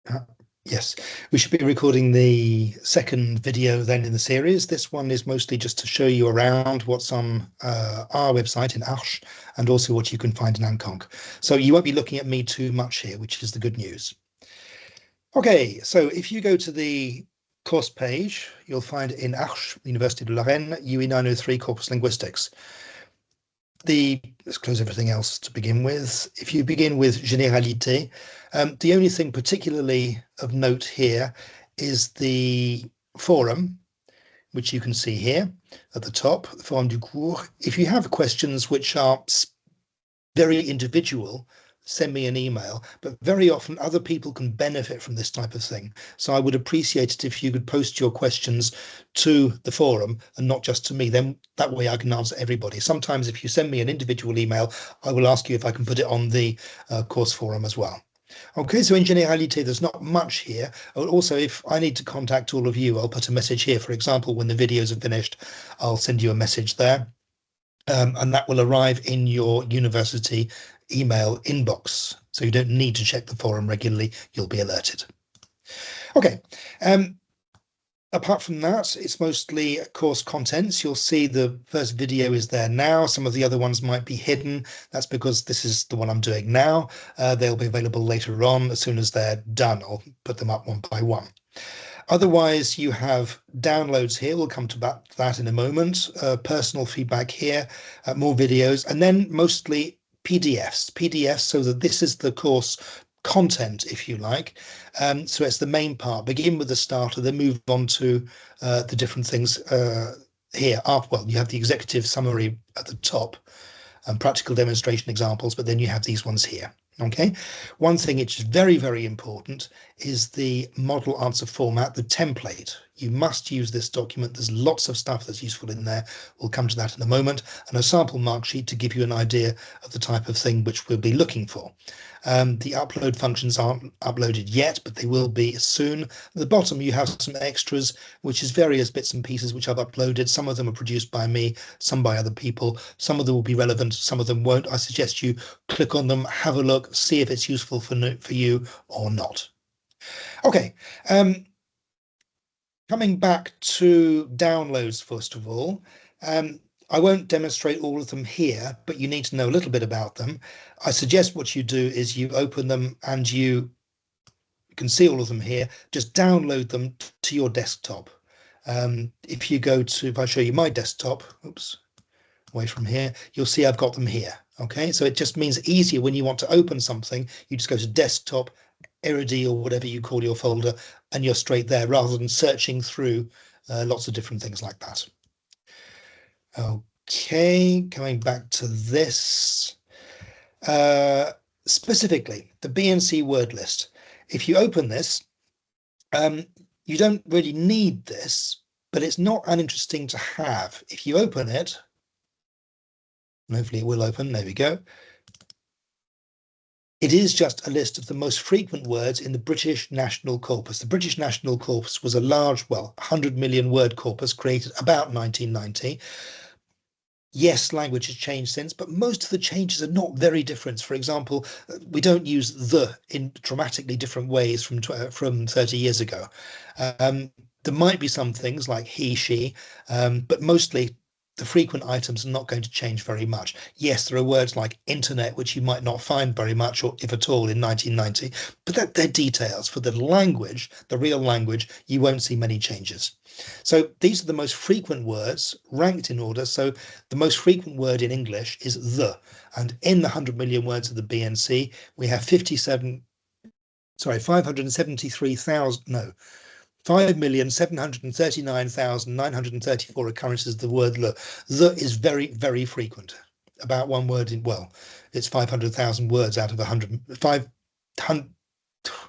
Uh, Yes, we should be recording the second video then in the series. This one is mostly just to show you around what's on our website in Arches and also what you can find in Anconc. So you won't be looking at me too much here, which is the good news. Okay, so if you go to the course page, you'll find in Arches, University de Lorraine, UE 903 Corpus Linguistics. Let's close everything else to begin with. If you begin with Généralité, the only thing particularly of note here is the forum, which you can see here at the top, the forum du cours. If you have questions which are very individual, send me an email, but very often other people can benefit from this type of thing. So I would appreciate it if you could post your questions to the forum and not just to me. Then that way I can answer everybody. Sometimes if you send me an individual email, I will ask you if I can put it on the course forum as well. Okay, so in Généralité, there's not much here. Also, if I need to contact all of you, I'll put a message here. For example, when the videos are finished, I'll send you a message there. And that will arrive in your university email inbox. So you don't need to check the forum regularly. You'll be alerted. Okay. Apart from that, it's mostly course contents. You'll see the first video is there now. Some of the other ones might be hidden. That's because this is the one I'm doing now. They'll be available later on as soon as they're done. I'll put them up one by one. Otherwise, you have downloads here. We'll come to that in a moment. Personal feedback here, more videos, and then mostly PDFs, so that this is the course content, if you like. So it's the main part. Begin with the starter, then move on to the different things here. Well, you have the executive summary at the top and practical demonstration examples, but then you have these ones here. Okay, one thing which is very, very important is the model answer format, the template. You must use this document. There's lots of stuff that's useful in there. We'll come to that in a moment. And a sample mark sheet to give you an idea of the type of thing which we'll be looking for. The upload functions aren't uploaded yet, but they will be soon. At the bottom, you have some extras, which is various bits and pieces which I've uploaded. Some of them are produced by me, some by other people. Some of them will be relevant, some of them won't. I suggest you click on them, have a look, see if it's useful for you or not. Okay, coming back to downloads, first of all. I won't demonstrate all of them here, but you need to know a little bit about them. I suggest what you do is you open them and you can see all of them here. Just download them to your desktop. If I show you my desktop, oops, away from here, you'll see I've got them here. Okay, so it just means easier when you want to open something, you just go to desktop, Erudi or whatever you call your folder, and you're straight there rather than searching through lots of different things like that. Okay, coming back to this. Specifically, the BNC word list. If you open this, you don't really need this, but it's not uninteresting to have. If you open it, and hopefully it will open, there we go. It is just a list of the most frequent words in the British National Corpus. The British National Corpus was a large, 100 million word corpus created about 1990. Yes, language has changed since, but most of the changes are not very different. For example, we don't use the in dramatically different ways from 30 years ago. There might be some things like he, she, but mostly the frequent items are not going to change very much. Yes, there are words like internet, which you might not find very much, or if at all, in 1990, but they're details. For the language, the real language, you won't see many changes. So these are the most frequent words ranked in order. So the most frequent word in English is the, and in the 100 million words of the BNC, we have 5,739,934 occurrences of the word le. The is very, very frequent. About one word it's 500,000 words out of 500,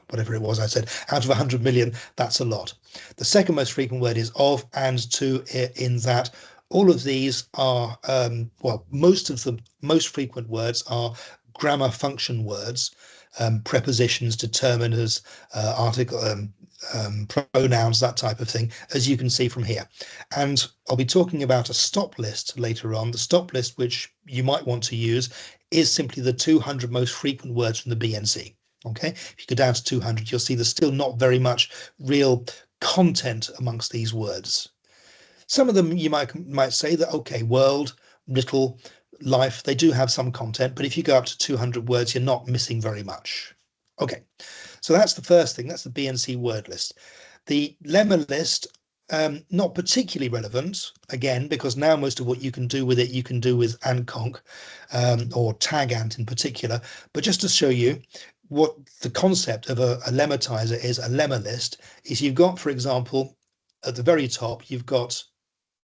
whatever it was I said, out of 100 million, that's a lot. The second most frequent word is of and to, in that. All of these are, most of the most frequent words are grammar function words, prepositions, determiners, article, pronouns, that type of thing, as you can see from here. And I'll be talking about a stop list later on. The stop list, which you might want to use, is simply the 200 most frequent words from the BNC. Okay, if you go down to 200, you'll see there's still not very much real content amongst these words. Some of them you might say that, okay, world, little, life, they do have some content, but if you go up to 200 words, you're not missing very much. Okay, so that's the first thing. That's the BNC word list. The lemma list, not particularly relevant, again, because now most of what you can do with it, you can do with AntConc, or TagAnt in particular. But just to show you what the concept of a lemmatizer is, a lemma list, is you've got, for example, at the very top, you've got,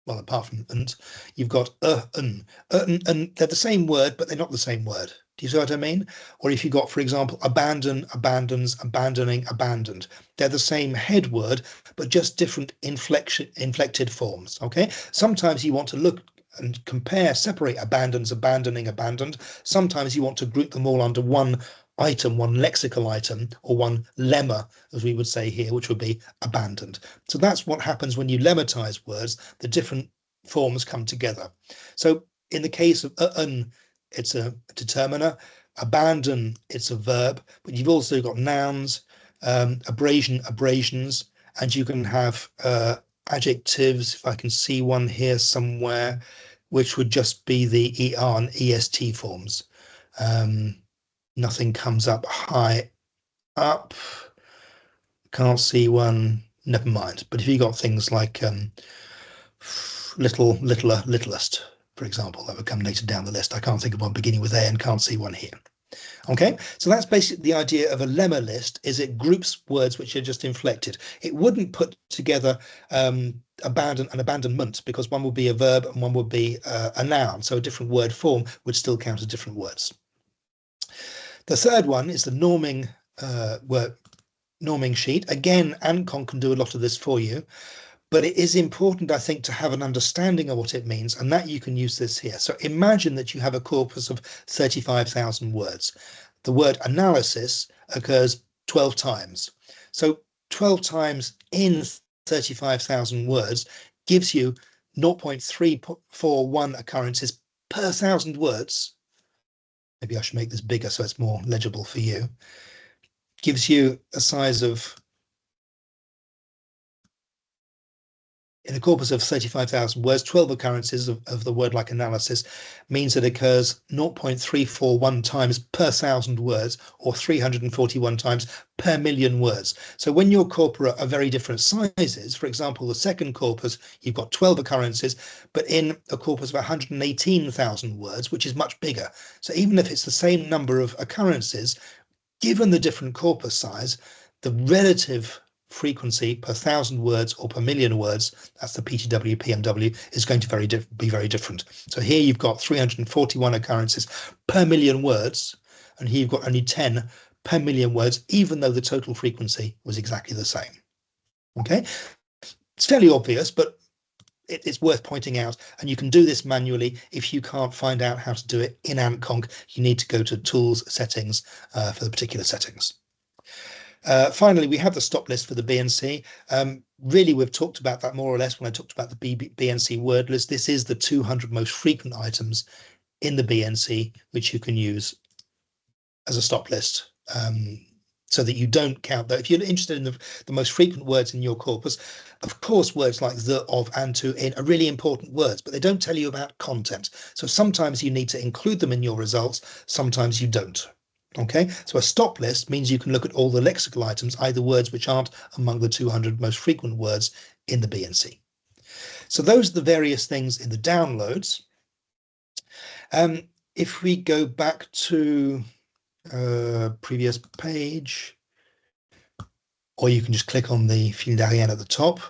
well, apart from and, you've got and they're the same word, but they're not the same word. Do you see what I mean? Or if you got, for example, abandon, abandons, abandoning, abandoned, they're the same head word, but just different inflected forms. Okay. Sometimes you want to look and compare, separate abandons, abandoning, abandoned. Sometimes you want to group them all under one item, one lexical item, or one lemma, as we would say here, which would be abandoned. So that's what happens when you lemmatize words. The different forms come together. So in the case of it's a determiner. Abandon, it's a verb, but you've also got nouns, abrasion, abrasions, and you can have adjectives, if I can see one here somewhere, which would just be the ER and EST forms. Nothing comes up high up. Can't see one. Never mind. But if you got things like little, littler, littlest, for example, that would come later down the list. I can't think of one beginning with A and can't see one here. Okay, so that's basically the idea of a lemma list, is it groups words which are just inflected. It wouldn't put together abandon and abandonment, because one would be a verb and one would be a noun. So a different word form would still count as different words. The third one is the norming norming sheet. Again, AntConc can do a lot of this for you, but it is important, I think, to have an understanding of what it means, and that you can use this here. So imagine that you have a corpus of 35,000 words. The word analysis occurs 12 times. So 12 times in 35,000 words gives you 0.341 occurrences per 1,000 words. Maybe I should make this bigger so it's more legible for you. Gives you a size of, in a corpus of 35,000 words, 12 occurrences of the word like analysis means it occurs 0.341 times per 1,000 words, or 341 times per million words. So when your corpora are very different sizes, for example, the second corpus, you've got 12 occurrences, but in a corpus of 118,000 words, which is much bigger. So even if it's the same number of occurrences, given the different corpus size, the relative frequency per 1,000 words or per million words, that's the PTW, PMW, is going to be very different. So here you've got 341 occurrences per million words, and here you've got only 10 per million words, even though the total frequency was exactly the same. Okay, it's fairly obvious, but it's worth pointing out, and you can do this manually. If you can't find out how to do it in AntConc, you need to go to Tools, Settings for the particular settings. Finally, we have the stop list for the BNC. Really, we've talked about that more or less when I talked about the BNC word list. This is the 200 most frequent items in the BNC, which you can use as a stop list. So that you don't count that. If you're interested in the most frequent words in your corpus, of course, words like the, of, and, to, in are really important words, but they don't tell you about content. So sometimes you need to include them in your results, sometimes you don't. Okay, so a stop list means you can look at all the lexical items, either words which aren't among the 200 most frequent words in the BNC. So those are the various things in the downloads. If we go back to previous page, or you can just click on the fil d'Ariane at the top.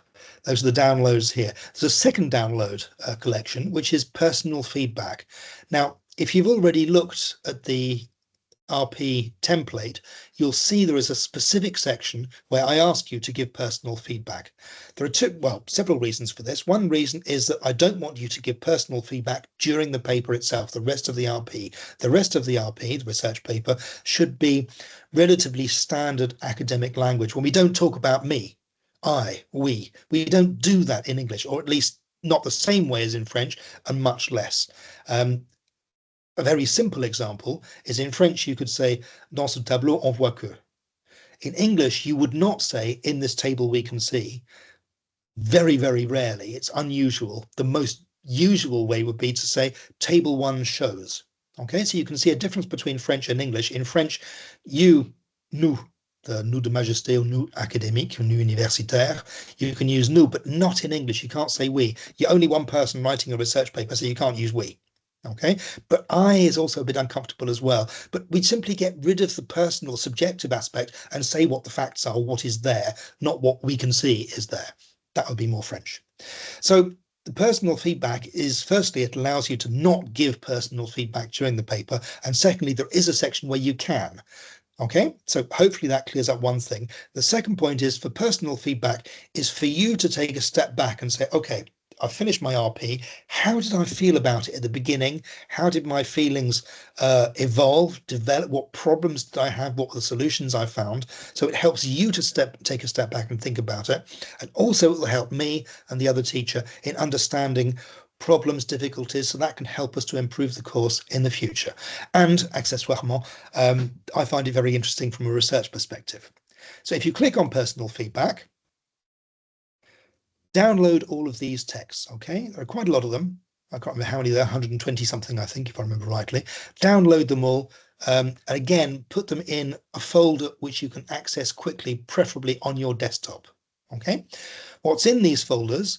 Those are the downloads here. There's a second download collection, which is personal feedback. Now, if you've already looked at the RP template, you'll see there is a specific section where I ask you to give personal feedback. There are several reasons for this. One reason is that I don't want you to give personal feedback during the paper itself, the rest of the RP. The rest of the RP, the research paper, should be relatively standard academic language. When we don't talk about me, I, we don't do that in English, or at least not the same way as in French, and much less. A very simple example is in French, you could say, dans ce tableau on voit que. In English, you would not say, in this table we can see. Very, very rarely. It's unusual. The most usual way would be to say, table one shows. Okay, so you can see a difference between French and English. In French, you, nous, the nous de majesté or nous académique, or nous universitaire, you can use nous, but not in English. You can't say we. You're only one person writing a research paper, so you can't use we. Okay, but I is also a bit uncomfortable as well. But we simply get rid of the personal subjective aspect and say what the facts are, what is there, not what we can see is there. That would be more French. So the personal feedback is, firstly, it allows you to not give personal feedback during the paper. And secondly, there is a section where you can. Okay, so hopefully that clears up one thing. The second point is for personal feedback is for you to take a step back and say, okay, I've finished my RP. How did I feel about it at the beginning? How did my feelings evolve, develop? What problems did I have? What were the solutions I found? So it helps you to take a step back and think about it. And also it will help me and the other teacher in understanding problems, difficulties, so that can help us to improve the course in the future. And accessoirement, I find it very interesting from a research perspective. So if you click on personal feedback, download all of these texts, okay? There are quite a lot of them. I can't remember how many there are, 120 something, I think, if I remember rightly. Download them all, and again, put them in a folder which you can access quickly, preferably on your desktop, okay? What's in these folders,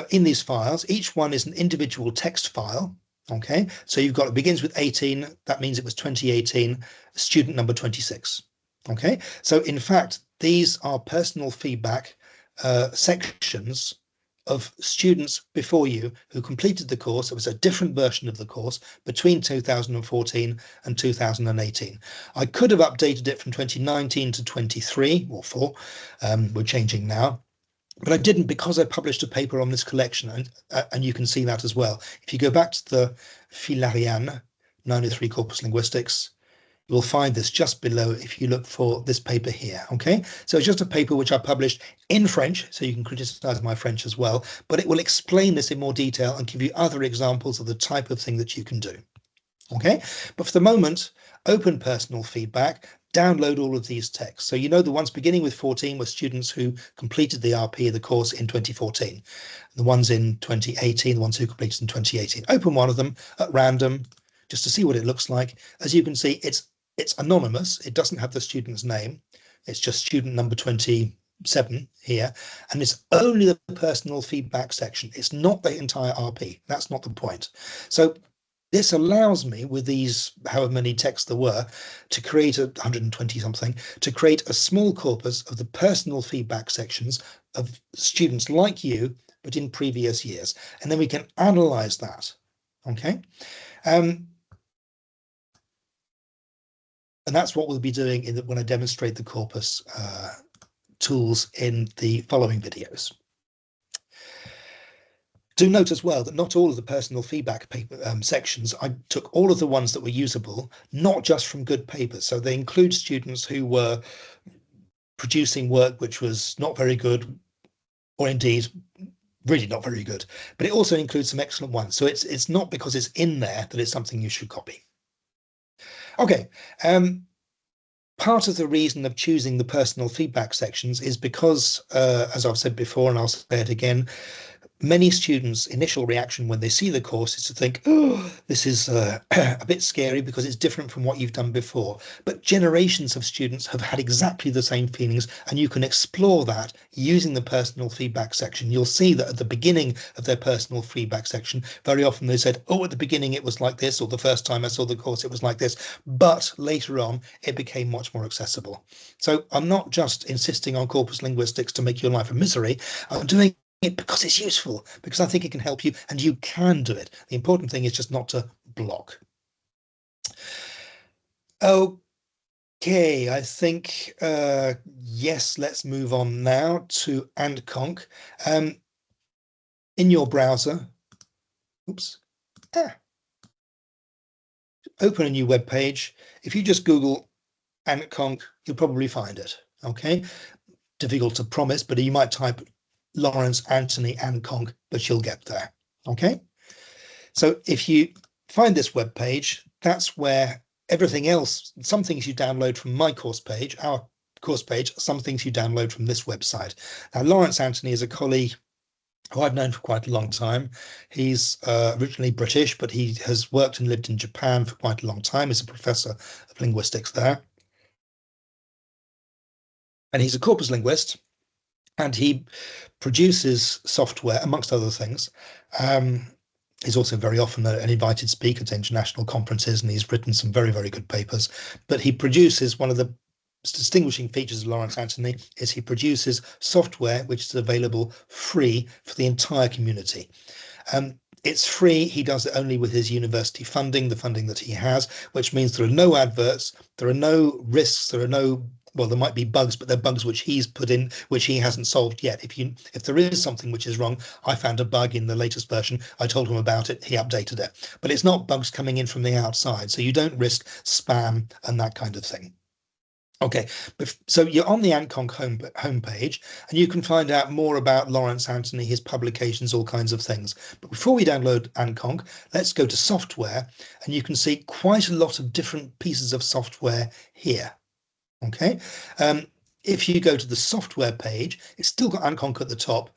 in these files, each one is an individual text file, okay? So you've got, it begins with 18, that means it was 2018, student number 26, okay? So in fact, these are personal feedback sections of students before you who completed the course. It was a different version of the course between 2014 and 2018. I could have updated it from 2019 to 23 or 4. We're changing now, but I didn't because I published a paper on this collection, and you can see that as well. If you go back to the Fil Ariane 903 Corpus Linguistics, you will find this just below if you look for this paper here, okay? So it's just a paper which I published in French, so you can criticize my French as well, but it will explain this in more detail and give you other examples of the type of thing that you can do, okay? But for the moment, open personal feedback, download all of these texts. So you know the ones beginning with 14 were students who completed the RP, the course in 2014. The ones in 2018, the ones who completed in 2018. Open one of them at random, just to see what it looks like. As you can see, it's anonymous. It doesn't have the student's name. It's just student number 27 here. And it's only the personal feedback section. It's not the entire RP. That's not the point. So this allows me, with these, however many texts there were, to create 120 something, to create a small corpus of the personal feedback sections of students like you, but in previous years. And then we can analyze that. Okay. And that's what we'll be doing when I demonstrate the corpus tools in the following videos. Do note as well that not all of the personal feedback paper, sections, I took all of the ones that were usable, not just from good papers. So they include students who were producing work which was not very good, or indeed really not very good, but it also includes some excellent ones. So it's not because it's in there that it's something you should copy. Okay. Part of the reason of choosing the personal feedback sections is because, as I've said before, and I'll say it again, many students' initial reaction when they see the course is to think, oh, this is a bit scary because it's different from what you've done before. But generations of students have had exactly the same feelings, and you can explore that using the personal feedback section. You'll see that at the beginning of their personal feedback section, very often they said, oh, at the beginning it was like this, or the first time I saw the course it was like this, but later on it became much more accessible. So I'm not just insisting on corpus linguistics to make your life a misery. I'm doing it because it's useful, because I think it can help you, and you can do it. The important thing is just not to block. Okay, I think, yes, let's move on now to AndConc. In your browser, open a new web page. If you just Google AndConc, you'll probably find it, okay? Difficult to promise, but you might type Lawrence Anthony AndConc, but you'll get there. Okay. So if you find this web page, that's where everything else, some things you download from my course page, our course page, some things you download from this website. Now, Lawrence Anthony is a colleague who I've known for quite a long time. He's originally British, but he has worked and lived in Japan for quite a long time. He's a professor of linguistics there. And he's a corpus linguist, and he produces software, amongst other things. He's also very often an invited speaker to international conferences, and he's written some very, very good papers. But he produces, one of the distinguishing features of Lawrence Anthony is he produces software which is available free for the entire community. It's free. He does it only with his university funding, the funding that he has, which means there are no adverts, there are no risks, there are no, well, there might be bugs, but they're bugs which he's put in, which he hasn't solved yet. If there is something which is wrong, I found a bug in the latest version. I told him about it. He updated it, but it's not bugs coming in from the outside. So you don't risk spam and that kind of thing. Okay, so you're on the AntConc homepage, and you can find out more about Lawrence Anthony, his publications, all kinds of things. But before we download AntConc, let's go to software, and you can see quite a lot of different pieces of software here. Okay, if you go to the software page, it's still got AntConc at the top,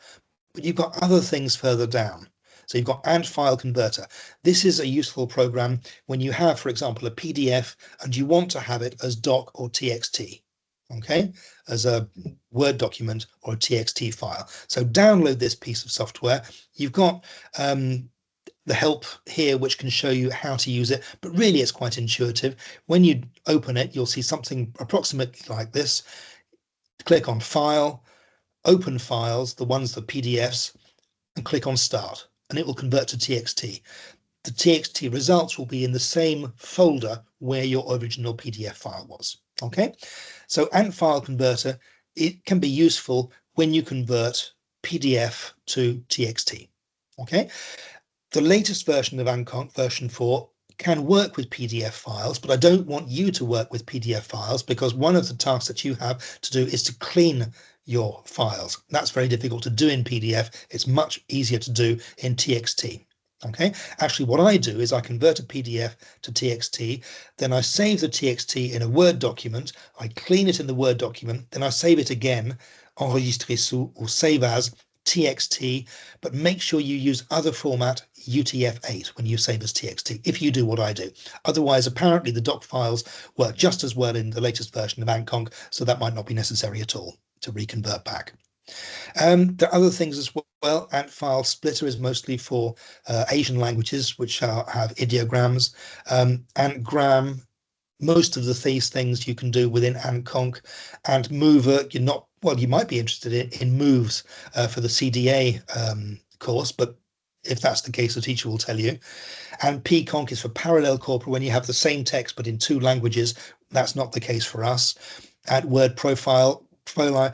but you've got other things further down. So you've got Ant File Converter. This is a useful program when you have, for example, a PDF and you want to have it as doc or TXT, okay, as a Word document or a TXT file. So download this piece of software. You've got the help here, which can show you how to use it, but really it's quite intuitive. When you open it, you'll see something approximately like this. Click on File, Open Files, the ones, the PDFs, and click on Start, and it will convert to TXT. The TXT results will be in the same folder where your original PDF file was. Okay, so Ant File Converter, it can be useful when you convert PDF to TXT. Okay, the latest version of AntConc, version 4, can work with PDF files, but I don't want you to work with PDF files because one of the tasks that you have to do is to clean your files. That's very difficult to do in PDF. It's much easier to do in TXT. Okay, actually what I do is I convert a PDF to TXT, then I save the TXT in a Word document, I clean it in the Word document, then I save it again, enregistrer sous or save as TXT, but make sure you use other format UTF-8 when you save as TXT, if you do what I do. Otherwise, apparently the doc files work just as well in the latest version of AntConc, so that might not be necessary at all to reconvert back. There are other things as well. Ant File Splitter is mostly for Asian languages, which have ideograms. Antgram, most of these things you can do within AntConc. And Mover, you're not, well, you might be interested in moves for the CDA course, but if that's the case, the teacher will tell you. And PConc is for parallel corpora when you have the same text but in two languages. That's not the case for us. And Word Profiler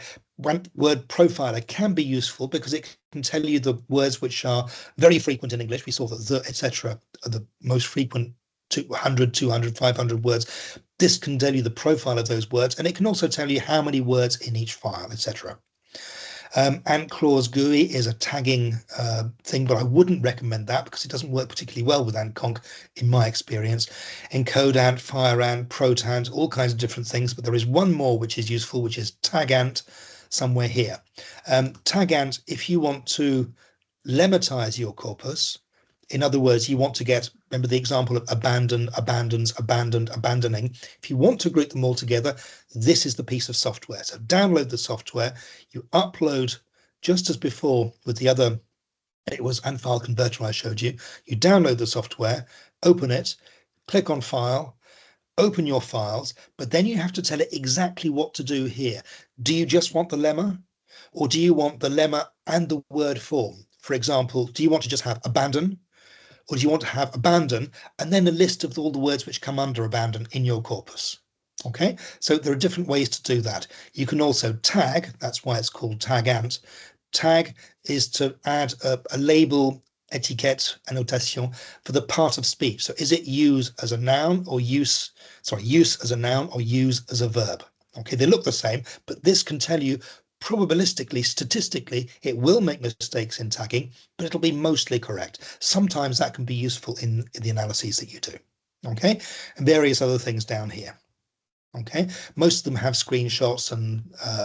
can be useful because it can tell you the words which are very frequent in English. We saw that the, etc., are the most frequent 200, 200, 500 words. This can tell you the profile of those words, and it can also tell you how many words in each file, etc. Ant Clause GUI is a tagging thing, but I wouldn't recommend that because it doesn't work particularly well with AntConc in my experience. EncodeAnt, FireAnt, Protant, all kinds of different things, but there is one more which is useful, which is TagAnt, somewhere here. TagAnt, if you want to lemmatize your corpus, in other words, you want to get, remember the example of abandon, abandons, abandoned, abandoning. If you want to group them all together, this is the piece of software. So download the software, you upload just as before with the other, it was Ant File Converter I showed you. You download the software, open it, click on File, open your files, but then you have to tell it exactly what to do here. Do you just want the lemma, or do you want the lemma and the word form? For example, do you want to just have abandon, or do you want to have abandon and then a list of all the words which come under abandon in your corpus? Okay, so there are different ways to do that. You can also tag, that's why it's called TagAnt. Tag is to add a label, etiquette, annotation for the part of speech. So is it use as a noun or use as a noun or use as a verb? Okay, they look the same, but this can tell you probabilistically, statistically, it will make mistakes in tagging, but it'll be mostly correct. Sometimes that can be useful in the analyses that you do. okay, and various other things down here. Okay, most of them have screenshots and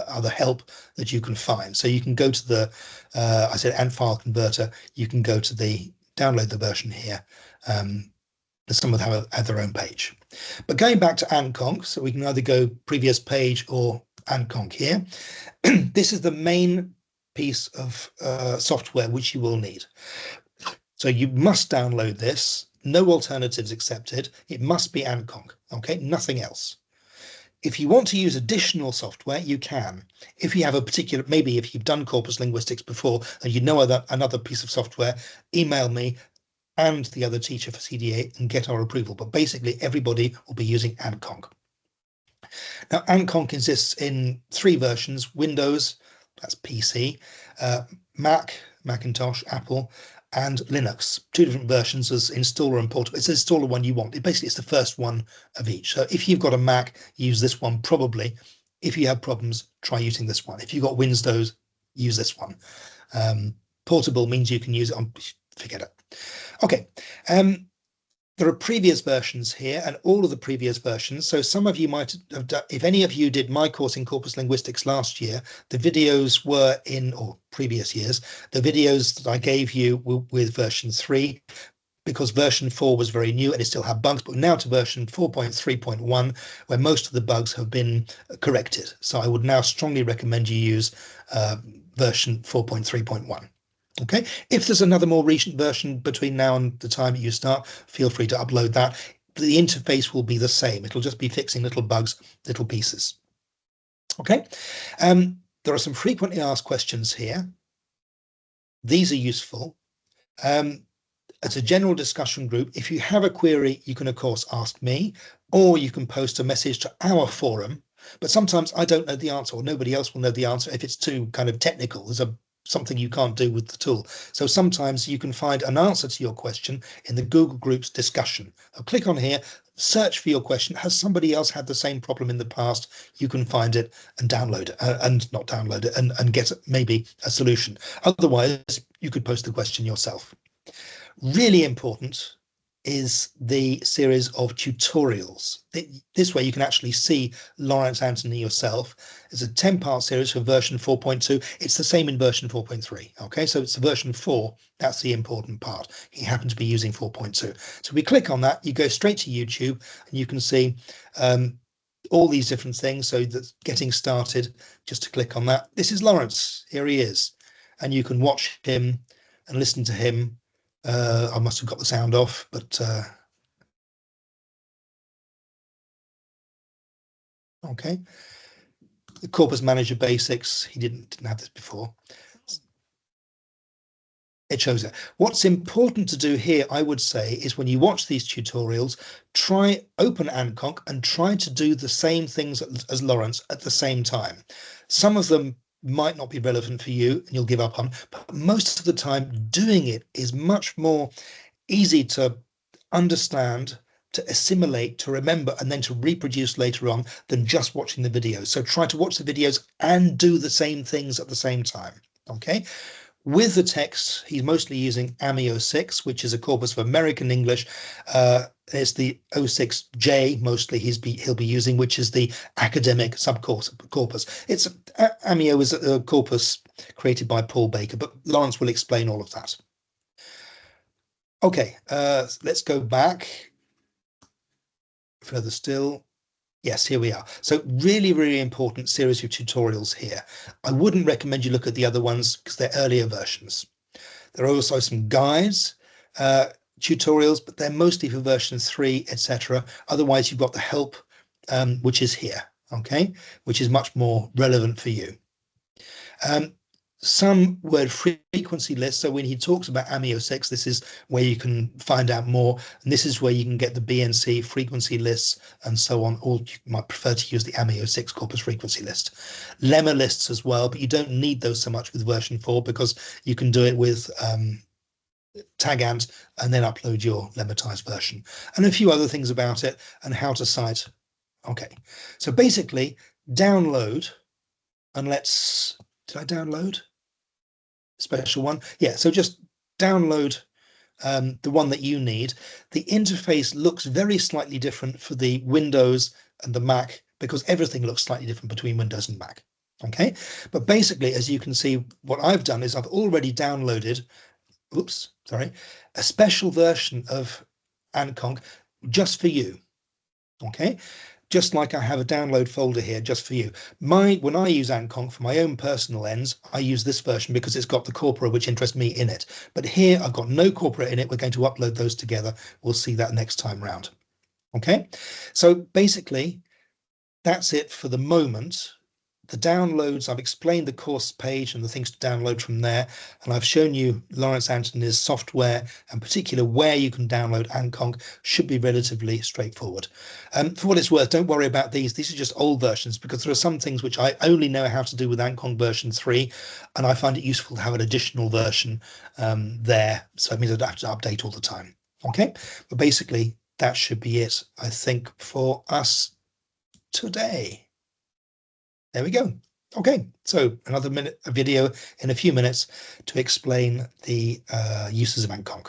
other help that you can find. So you can go to the, I said, and file converter. You can go to the download the version here. Some of them have their own page. But going back to Anconk, so we can either go previous page or Anconk here. This is the main piece of software which you will need. So you must download this. No alternatives accepted. It must be Anconk. Okay, nothing else. If you want to use additional software, you can. If you have a particular, maybe if you've done corpus linguistics before and you know another piece of software, email me and the other teacher for CDA and get our approval. But basically, everybody will be using Anconk. Now, Anconk exists in 3 versions: Windows, that's PC, Mac, Macintosh, Apple, and Linux. 2 different versions as installer and portable. It's the installer one you want. It's the first one of each. So if you've got a Mac, use this one probably. If you have problems, try using this one. If you've got Windows, use this one. Portable means you can use it on, forget it. Okay. There are previous versions here and all of the previous versions. So some of you might have done, if any of you did my course in corpus linguistics last year, the videos were in, or previous years, the videos that I gave you were with version 3, because version 4 was very new and it still had bugs, but now to version 4.3.1, where most of the bugs have been corrected. So I would now strongly recommend you use version 4.3.1. Okay, if there's another more recent version between now and the time you start, feel free to upload that. The interface will be the same. It'll just be fixing little bugs, little pieces. Okay, there are some frequently asked questions here. These are useful. As a general discussion group, if you have a query, you can of course ask me, or you can post a message to our forum. But sometimes I don't know the answer, or nobody else will know the answer if it's too kind of technical. There's something you can't do with the tool. So sometimes you can find an answer to your question in the Google Groups discussion. I'll click on here, search for your question. Has somebody else had the same problem in the past? You can find it and download it, and not download it, and get maybe a solution. Otherwise, you could post the question yourself. Really important is the series of tutorials. This way you can actually see Lawrence Anthony yourself. It's a 10-part series for version 4.2. It's the same in version 4.3. Okay, so it's version 4. That's the important part. He happened to be using 4.2. So we click on that, you go straight to YouTube, and you can see all these different things. So that's getting started, just to click on that. This is Lawrence. Here he is. And you can watch him and listen to him. I must have got the sound off, but okay. The Corpus Manager Basics, he didn't have this before. It shows it. What's important to do here, I would say, is when you watch these tutorials, open Anconk and try to do the same things as Lawrence at the same time. Some of them might not be relevant for you and you'll give up on, but most of the time doing it is much more easy to understand, to assimilate, to remember, and then to reproduce later on than just watching the videos. So try to watch the videos and do the same things at the same time. Okay. With the text, he's mostly using AMI-06, which is a corpus for American English. It's the 06J mostly he'll be using, which is the academic subcorpus. AMIO is a corpus created by Paul Baker, but Lawrence will explain all of that. Okay, let's go back further still. Yes, here we are. So really, really important series of tutorials here. I wouldn't recommend you look at the other ones because they're earlier versions. There are also some guides, tutorials, but they're mostly for version 3, etc. Otherwise, you've got the help, which is here, okay, which is much more relevant for you. Some word frequency lists. So when he talks about AMI-06, this is where you can find out more. And this is where you can get the BNC frequency lists and so on. Or you might prefer to use the AMI-06 corpus frequency list. Lemma lists as well, but you don't need those so much with version 4 because you can do it with Tagant and then upload your lemmatized version. And a few other things about it and how to cite. Okay, so basically download, and did I download? Special one. Yeah, so just download the one that you need. The interface looks very slightly different for the Windows and the Mac because everything looks slightly different between Windows and Mac. Okay, but basically, as you can see, what I've done is I've already downloaded, oops, sorry, a special version of Ancon just for you. Okay, just like I have a download folder here just for you. When I use Ancon for my own personal ends, I use this version because it's got the corpora which interest me in it. But here I've got no corpora in it. We're going to upload those together. We'll see that next time round. Okay, so basically that's it for the moment. The downloads, I've explained the course page and the things to download from there, and I've shown you Lawrence Anthony's software, and particular where you can download Ancon should be relatively straightforward. For what it's worth, don't worry about these. These are just old versions because there are some things which I only know how to do with Ancon version 3, and I find it useful to have an additional version there, so it means I don't have to update all the time. Okay, but basically that should be it, I think, for us today. There we go. Okay, so another video in a few minutes to explain the uses of Ancon.